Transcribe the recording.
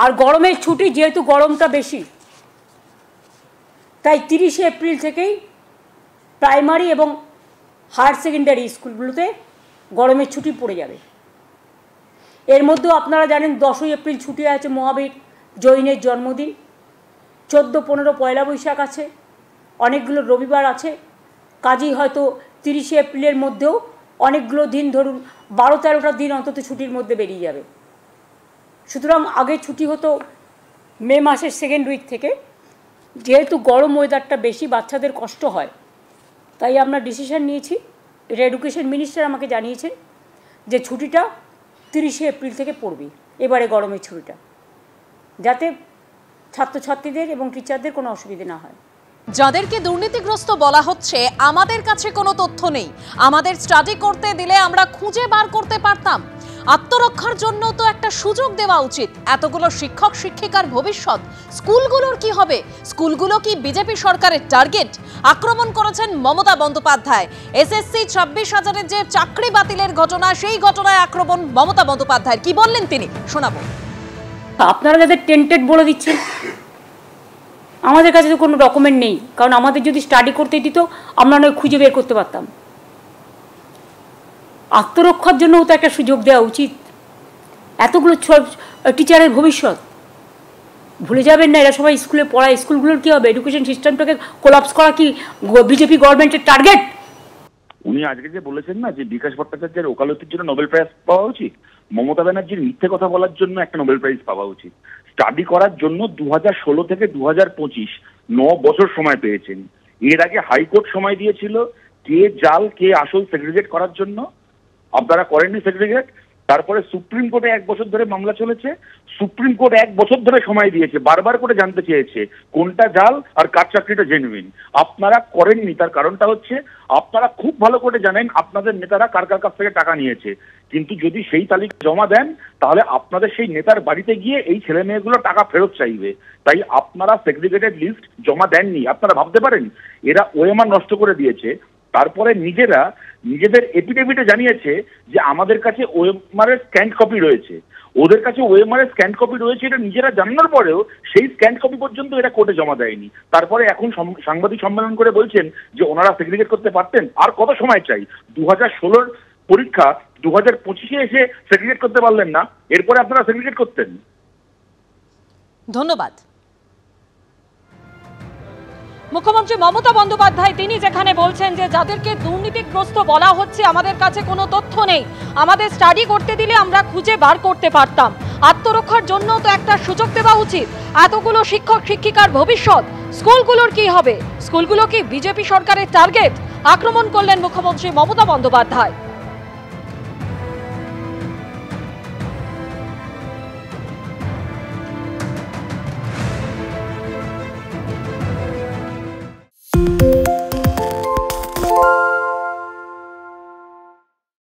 আর গরমের ছুটি যেহেতু গরমটা বেশি, তাই 30শে এপ্রিল থেকেই প্রাইমারি এবং হায়ার সেকেন্ডারি স্কুলগুলোতে গরমের ছুটি পড়ে যাবে। এর মধ্যেও আপনারা জানেন 10ই এপ্রিল ছুটি আছে মহাবীর জৈনের জন্মদিন, 14-15 পয়লা বৈশাখ আছে, অনেকগুলো রবিবার আছে। কাজেই হয়তো 30শে এপ্রিলের মধ্যেও অনেকগুলো দিন, ধরুন 12-13টা দিন অন্তত ছুটির মধ্যে বেরিয়ে যাবে। সুতরাং আগে ছুটি হতো মে মাসের সেকেন্ড উইক থেকে। যেহেতু গরম ওয়েদারটা বেশি, বাচ্চাদের কষ্ট হয়, তাই আমরা ডিসিশন নিয়েছি, এটা এডুকেশন মিনিস্টার আমাকে জানিয়েছেন যে ছুটিটা 30শে এপ্রিল থেকে পড়বে এবারে গরমের ছুটিটা, যাতে ছাত্রছাত্রীদের এবং টিচারদের কোনো অসুবিধা না হয়। যাদেরকে দুর্নীতিগ্রস্ত বলা হচ্ছে, আমাদের কাছে কোনো তথ্য নেই, আমাদের স্টাডি করতে দিলে আমরা খুঁজে বার করতে পারতাম। আত্মরক্ষার জন্য তো একটা সুযোগ দেওয়া উচিত। এতগুলো শিক্ষক শিক্ষিকার ভবিষ্যৎ, স্কুলগুলোর কি হবে? স্কুলগুলো কি বিজেপি সরকারের টার্গেট? আক্রমণ করেছেন মমতা বন্দ্যোপাধ্যায়। এসএসসি 26,000-এর যে চাকরি বাতিলের ঘটনা, সেই ঘটনায় আক্রমণ মমতা বন্দ্যোপাধ্যায়ের। কি বললেন তিনি, শোনাবো। আপনারা যাদের টেন্টেড বলে দিচ্ছেন, আমাদের কাছে তো কোনো ডকুমেন্ট নেই, কারণ আমাদের যদি স্টাডি করতে দিত আমরা নয় খুঁজে বের করতে পারতাম। আত্মরক্ষার জন্যও তো একটা সুযোগ দেওয়া উচিত। এতগুলো টিচারের ভবিষ্যৎ ভুলে যাবেন না, এরা সবাই স্কুলে পড়ায়। স্কুলগুলোর কী হবে? এডুকেশন সিস্টেমটাকে কোলাপস করা কি বিজেপি গভর্নমেন্টের টার্গেট? উনি আজকে যে বলেছেন না যে বিকাশ ভট্টাচার্যের ওকালতির জন্য নোবেল প্রাইজ পাওয়া উচিত, মমতা ব্যানার্জির মিথ্যে কথা বলার জন্য একটা নোবেল প্রাইজ পাওয়া উচিত। স্টাডি করার জন্য 2016 থেকে 2025 9 বছর সময় পেয়েছেন। এর আগে হাইকোর্ট সময় দিয়েছিল কে জাল কে আসল সেগ্রিগেট করার জন্য, আপনারা করেননি সেগ্রিগেট। তারপরে সুপ্রিম কোর্টে 1 বছর ধরে মামলা চলেছে, সুপ্রিম কোর্ট 1 বছর ধরে সময় দিয়েছে, বারবার করে জানতে চেয়েছে কোনটা জাল আর কার চাকরিটা জেনুইন। আপনারা করেননি, তার কারণটা হচ্ছে আপনারা খুব ভালো করে জানেন আপনাদের নেতারা কার কার কাছ থেকে টাকা নিয়েছে। কিন্তু যদি সেই তালিকা জমা দেন, তাহলে আপনাদের সেই নেতার বাড়িতে গিয়ে এই ছেলে মেয়েগুলো টাকা ফেরত চাইবে। তাই আপনারা সেগ্রিগেটেড লিস্ট জমা দেননি। আপনারা ভাবতে পারেন এরা ওএমআর নষ্ট করে দিয়েছে, তারপরে নিজেদের এফিডেভিটে জানিয়েছে যে আমাদের কাছে ওএমআর এর স্ক্যান কপি রয়েছে। ওদের কাছে ওএমআর এর স্ক্যান কপি রয়েছে, এটা নিজেরা জানানোর পরেও সেই স্ক্যান কপি পর্যন্ত এরা কোর্টে জমা দেয়নি। তারপরে এখন সাংবাদিক সম্মেলন করে বলছেন যে ওনারা সেগ্রিগেট করতে পারতেন। আর কত সময় চাই? 2016-র পরীক্ষা 2025-এ এসে সেগ্রিগেট করতে পারলেন না, এরপরে আপনারা সেগ্রিগেট করতেন। ধন্যবাদ। মুখ্যমন্ত্রী মমতা বন্দ্যোপাধ্যায় তিনি যেখানে বলছেন যে যাদেরকে দুর্নীতিগ্রস্ত বলা হচ্ছে, আমাদের কাছে কোনো তথ্য নেই, আমাদের স্টাডি করতে দিলে আমরা খুঁজে বার করতে পারতাম। আত্মরক্ষার জন্য তো একটা সুযোগ দেওয়া উচিত। এতগুলো শিক্ষক শিক্ষিকার ভবিষ্যৎ, স্কুলগুলোর কি হবে? স্কুলগুলো কি বিজেপি সরকারের টার্গেট? আক্রমণ করলেন মুখ্যমন্ত্রী মমতা বন্দ্যোপাধ্যায়।